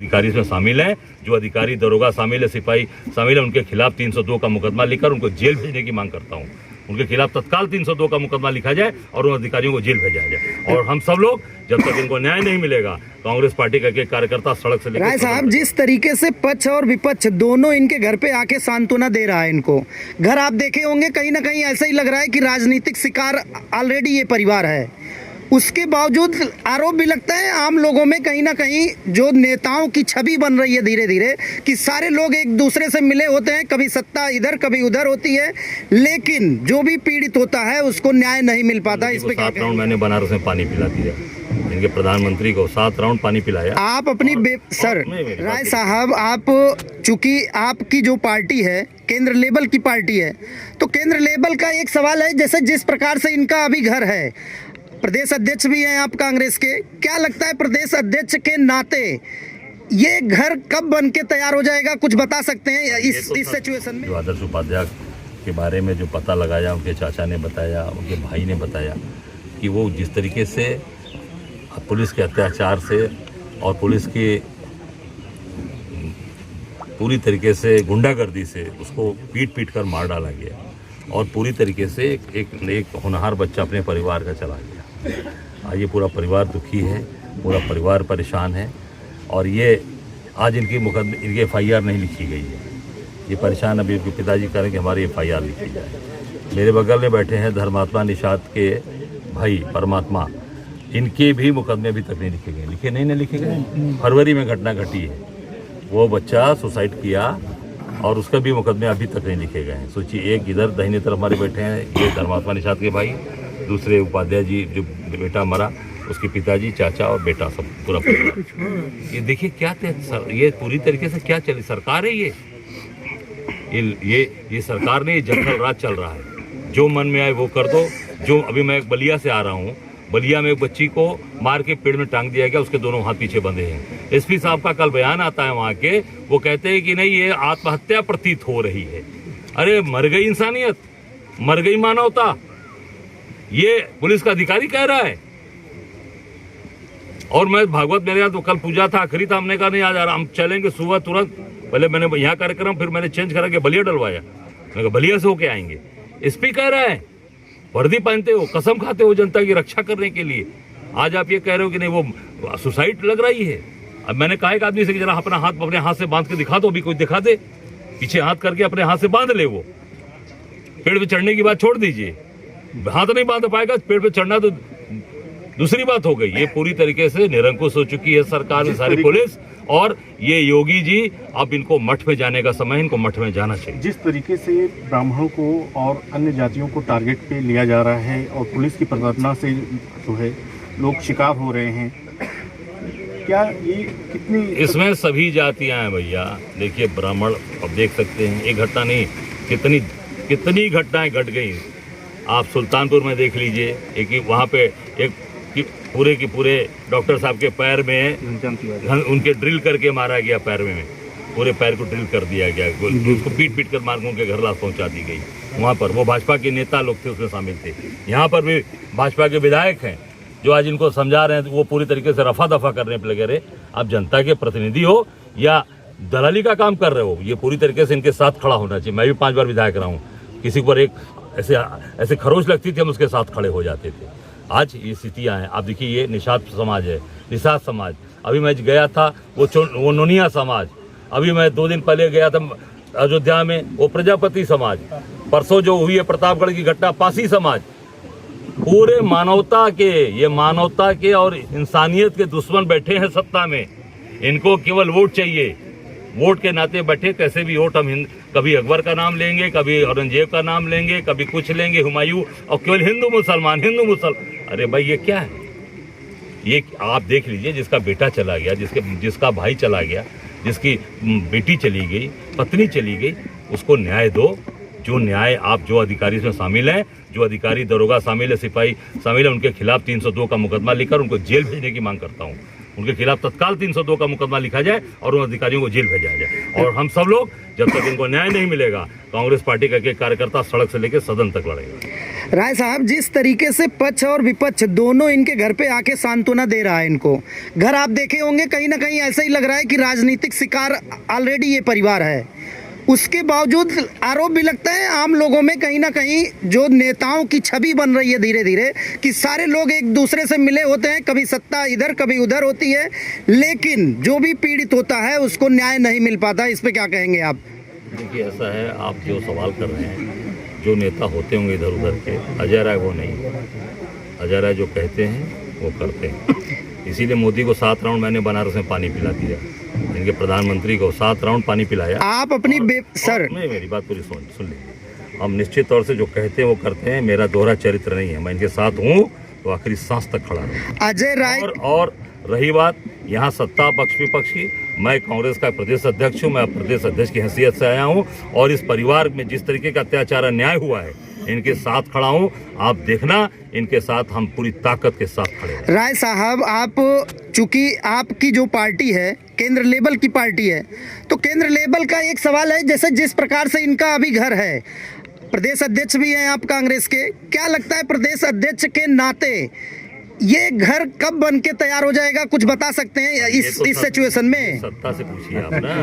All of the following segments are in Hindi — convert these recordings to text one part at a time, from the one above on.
अधिकारी इसमें शामिल हैं, जो अधिकारी दरोगा शामिल है, सिपाही शामिल है, उनके खिलाफ 302 का मुकदमा लिखकर उनको जेल भेजने की मांग करता हूं। उनके खिलाफ तत्काल 302 का मुकदमा लिखा जाए और उन अधिकारियों को जेल भेजा जाए। और हम सब लोग जब तक इनको न्याय नहीं मिलेगा, कांग्रेस पार्टी का एक कार्यकर्ता सड़क से राय साहब, जिस तरीके से पक्ष और विपक्ष दोनों इनके घर पे आके सांत्वना दे रहा है, इनको घर आप देखे होंगे, कहीं ना कहीं ऐसा ही लग रहा है कि राजनीतिक शिकार ऑलरेडी ये परिवार है। उसके बावजूद आरोप भी लगता है आम लोगों में कहीं ना कहीं जो नेताओं की छवि बन रही है धीरे धीरे, कि सारे लोग एक दूसरे से मिले होते हैं, कभी सत्ता इधर कभी उधर होती है, लेकिन जो भी पीड़ित होता है उसको न्याय नहीं मिल पाता। इस पे 7 राउंड मैंने बनारस में पानी पिला दिया, इनके प्रधानमंत्री को 7 राउंड पानी पिलाया। आप अपनी सर राय साहब, आप चूंकि आपकी जो पार्टी है केंद्र लेवल की पार्टी है, तो केंद्र लेवल का एक सवाल है, जैसे जिस प्रकार से इनका अभी घर है, प्रदेश अध्यक्ष भी हैं आप कांग्रेस के, क्या लगता है प्रदेश अध्यक्ष के नाते ये घर कब बन के तैयार हो जाएगा, कुछ बता सकते हैं इस सिचुएशन में? आदर्श उपाध्याय के बारे में जो पता लगाया, उनके चाचा ने बताया, उनके भाई ने बताया कि वो जिस तरीके से पुलिस के अत्याचार से और पुलिस की पूरी तरीके से गुंडागर्दी से उसको पीट कर मार डाला गया और पूरी तरीके से एक होनहार बच्चा अपने परिवार का चला गया। आज ये पूरा परिवार दुखी है, पूरा परिवार परेशान है और ये आज इनकी FIR नहीं लिखी गई है। ये परेशान अभी उनके पिताजी करें कि हमारी FIR लिखी जाए। मेरे बगल में बैठे हैं धर्मात्मा निषाद के भाई परमात्मा, इनके भी मुकदमे अभी तक नहीं लिखे गए। लिखे गए। फरवरी में घटना घटी है, वो बच्चा सुसाइड किया और उसका भी मुकदमे अभी तक नहीं लिखे गए हैं। सोचिए, एक इधर दाहिने तरफ हमारे बैठे हैं, ये धर्मात्मा निषाद के भाई, दूसरे उपाध्याय जी जो बेटा मरा, उसके पिताजी, चाचा और बेटा, सब पूरा परिवार। ये देखिए क्या ये पूरी तरीके से क्या चली सरकार है ये सरकार ने जंगल राज चल रहा है, जो मन में आए वो कर दो। जो अभी मैं एक बलिया से आ रहा हूँ, बलिया में एक बच्ची को मार के पेड़ में टांग दिया गया, उसके दोनों हाथ पीछे बंधे हैं। SP साहब का कल बयान आता है वहाँ के, वो कहते हैं कि नहीं ये आत्महत्या प्रतीत हो रही है। अरे मर गई इंसानियत, मर गई मानवता, ये पुलिस का अधिकारी कह रहा है। और मैं भागवत मेरे यहाँ तो कल पूजा था, आखिरी था, हमने कहा नहीं आज हम चलेंगे सुबह तुरंत। पहले मैंने यहाँ कार्यक्रम, फिर मैंने चेंज करा के बलिया डलवाया, मैं कहा बलिया से होके आएंगे। SP कह रहा है वर्दी पहनते हो, कसम खाते हो जनता की रक्षा करने के लिए, आज आप ये कह रहे हो कि नहीं वो सुसाइड लग रही है। अब मैंने कहा एक आदमी से कि जरा अपना हाथ अपने हाथ से बांध के दिखा दो, अभी कोई दिखा दे, पीछे हाथ करके अपने हाथ से बांध ले। वो पेड़ पे चढ़ने की बात छोड़ दीजिए, हाथ नहीं बांध पाएगा, पेड़ पे चढ़ना तो दूसरी बात हो गई। ये पूरी तरीके से निरंकुश हो चुकी है सरकार में सारी पुलिस। और ये योगी जी, अब इनको मठ में जाने का समय, इनको मठ में जाना चाहिए। जिस तरीके से ब्राह्मणों को और अन्य जातियों को टारगेट पे लिया जा रहा है और पुलिस की प्रताड़ना से जो है लोग शिकार हो रहे हैं, क्या ये कितनी इसमें सभी जातियां हैं भैया। देखिए ब्राह्मण, अब देख सकते हैं, एक घटना नहीं, कितनी घटनाएं घट गई। आप सुल्तानपुर में देख लीजिए, एक वहाँ पे एक पूरे के पूरे डॉक्टर साहब के पैर में उनके ड्रिल करके मारा गया, पैर में पूरे पैर को ड्रिल कर दिया गया, उसको पीट कर मार के उनके घर लाश पहुंचा दी गई। वहाँ पर वो भाजपा के नेता लोग थे, उसमें शामिल थे। यहाँ पर भी भाजपा के विधायक हैं जो आज इनको समझा रहे हैं, वो पूरी तरीके से रफा दफा करने पर लगे रहे। आप जनता के प्रतिनिधि हो या दलाली का काम कर रहे हो, ये पूरी तरीके से इनके साथ खड़ा होना चाहिए। मैं भी 5 बार विधायक रहा हूँ, किसी पर एक ऐसे खरोच लगती थी, हम उसके साथ खड़े हो जाते थे। आज ये स्थितियाँ हैं। आप देखिए, ये निषाद समाज है, निषाद समाज। अभी मैं गया था वो नोनिया समाज, अभी मैं 2 दिन पहले गया था अयोध्या में, वो प्रजापति समाज। परसों जो हुई है प्रतापगढ़ की घटना, पासी समाज। पूरे मानवता के और इंसानियत के दुश्मन बैठे हैं सत्ता में। इनको केवल वोट चाहिए, वोट के नाते बैठे, कैसे भी वोट। हम कभी अकबर का नाम लेंगे, कभी औरंगजेब का नाम लेंगे, कभी कुछ लेंगे, हुमायूं, और केवल हिंदू मुसलमान। अरे भाई ये क्या है? ये आप देख लीजिए, जिसका बेटा चला गया, जिसका भाई चला गया, जिसकी बेटी चली गई, पत्नी चली गई, उसको न्याय दो। जो न्याय आप, जो अधिकारी इसमें शामिल हैं, जो अधिकारी दरोगा शामिल है, सिपाही शामिल है, उनके खिलाफ 302 का मुकदमा लिखकर उनको जेल भेजने की मांग करता हूँ। उनके खिलाफ तत्काल 302 का मुकदमा लिखा जाए और उन अधिकारियों को जेल भेजा जाए। और हम सब लोग जब तक इनको न्याय नहीं मिलेगा, कांग्रेस पार्टी का एक कार्यकर्ता सड़क से लेकर सदन तक लड़ेगा। राय साहब, जिस तरीके से पक्ष और विपक्ष दोनों इनके घर पे आके सांत्वना दे रहा है इनको, घर आप देखे होंगे कहीं ना कहीं ऐसा ही लग रहा है कि राजनीतिक शिकार ऑलरेडी ये परिवार है। उसके बावजूद आरोप भी लगता है आम लोगों में कहीं ना कहीं जो नेताओं की छवि बन रही है धीरे धीरे, कि सारे लोग एक दूसरे से मिले होते हैं, कभी सत्ता इधर कभी उधर होती है, लेकिन जो भी पीड़ित होता है उसको न्याय नहीं मिल पाता। इस पे क्या कहेंगे आप? देखिए, ऐसा है, आप जो सवाल कर रहे हैं, जो नेता होते होंगे इधर उधर के, अजय राय वो नहीं। अजय राय जो कहते हैं वो करते हैं। इसीलिए मोदी को 7 राउंड मैंने बनारस में पानी पिला दिया, इनके प्रधानमंत्री को 7 राउंड पानी पिलाया। आप अपनी सर नहीं, मेरी बात पूरी सुन लीजिए। हम निश्चित तौर से जो कहते हैं वो करते हैं। मेरा दोहरा चरित्र नहीं है, मैं इनके साथ हूँ तो आखिरी सांस तक खड़ा रहूँ। अजय राय और रही बात यहाँ सत्ता पक्ष विपक्ष की, मैं कांग्रेस का प्रदेश अध्यक्ष हूँ, मैं प्रदेश अध्यक्ष की हैसियत से आया हूँ और इस परिवार में जिस तरीके का अत्याचार अन्याय हुआ है इनके साथ खड़ा हूँ। आप देखना, इनके साथ हम पूरी ताकत के साथ खड़े हैं। राय साहब, आप चूंकि आपकी जो पार्टी है केंद्र लेवल की पार्टी है, तो केंद्र लेवल का एक सवाल है, जैसे जिस प्रकार से इनका अभी घर है, प्रदेश अध्यक्ष भी हैं आप कांग्रेस के, क्या लगता है प्रदेश अध्यक्ष के नाते ये घर कब बन के तैयार हो जाएगा, कुछ बता सकते हैं इस सिचुएशन में? सत्ता से पूछिए आप ना,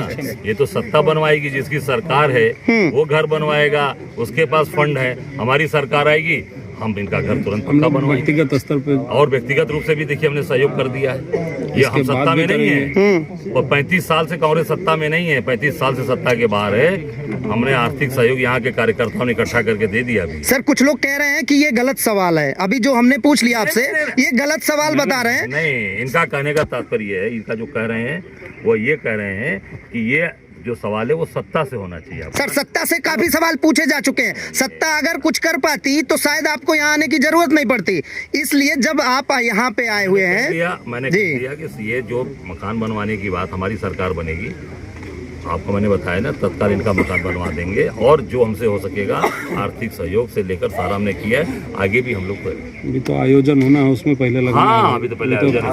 ये तो सत्ता बनवाएगी, जिसकी सरकार है वो घर बनवाएगा, उसके पास फंड है। हमारी सरकार आएगी, हम इनका घर तुरंत पक्का बनवाएंगे। व्यक्तिगत स्तर पे और व्यक्तिगत रूप से भी देखिए हमने सहयोग कर दिया है। ये हम सत्ता में नहीं है और 35 साल से कांग्रेस सत्ता में नहीं है, 35 साल से सत्ता के बाहर है। हमने आर्थिक सहयोग यहाँ के कार्यकर्ताओं ने इकट्ठा करके दे दिया अभी। सर, कुछ लोग कह रहे हैं कि ये गलत सवाल है, अभी जो हमने पूछ लिया आपसे ये गलत सवाल बता रहे हैं। नहीं, इनका कहने का तात्पर्य है, इनका जो कह रहे हैं वो ये कह रहे हैं कि ये जो सवाल है वो सत्ता से होना चाहिए। सर, सत्ता से काफी सवाल पूछे जा चुके हैं। सत्ता अगर कुछ कर पाती तो शायद आपको यहाँ आने की जरूरत नहीं पड़ती। इसलिए जब आप यहाँ पे आए हुए हैं, मैंने कह दिया कि ये जो मकान बनवाने की बात हमारी सरकार बनेगी, आपको मैंने बताया ना, तत्काल इनका मकान बनवा देंगे और जो हमसे हो सकेगा आर्थिक सहयोग से लेकर सारा हमने किया है, आगे भी हम लोग करेंगे। अभी तो आयोजन होना है, उसमें पहले लगना है। हाँ, अभी तो पहले आयोजन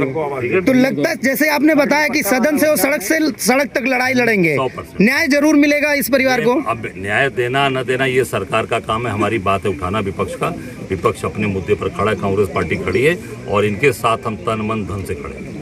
है। तो लगता है जैसे आपने बताया कि सदन से वो सड़क तक लड़ाई लड़ेंगे, 100%। न्याय जरूर मिलेगा इस परिवार को। अब न्याय देना न देना ये सरकार का काम है, हमारी बात है उठाना विपक्ष का। विपक्ष अपने मुद्दे पर खड़ा है, कांग्रेस पार्टी खड़ी है और इनके साथ हम तन मन धन से खड़े हैं।